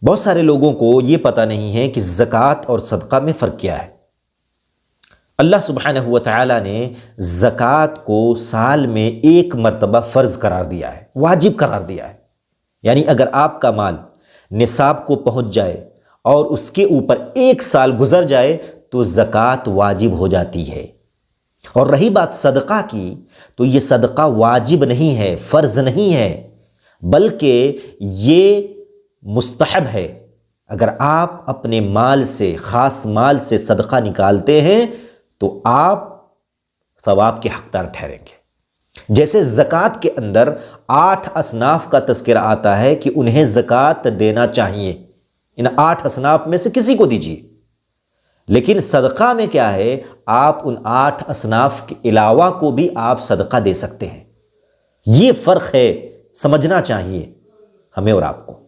बहुत सारे लोगों को ये पता नहीं है कि ज़कात और सदका में फ़र्क क्या है। अल्लाह सुब्हानहु व तआला ने ज़कात को साल में एक मरतबा फ़र्ज़ करार दिया है, वाजिब करार दिया है। यानी अगर आपका माल निसाब को पहुँच जाए और उसके ऊपर एक साल गुज़र जाए तो ज़कात वाजिब हो जाती है। और रही बात सदका की, तो ये सदका वाजिब नहीं है, फ़र्ज़ नहीं है, बल्कि ये मुस्तहब है। अगर आप अपने माल से, ख़ास माल से सदका निकालते हैं तो आप सवाब के हकदार ठहरेंगे। जैसे ज़कात के अंदर 8 असनाफ का तज़किरा आता है कि उन्हें ज़कात देना चाहिए, इन 8 असनाफ में से किसी को दीजिए। लेकिन सदका में क्या है, आप उन 8 असनाफ के अलावा को भी आप सदका दे सकते हैं। ये फ़र्क है, समझना चाहिए हमें और आपको।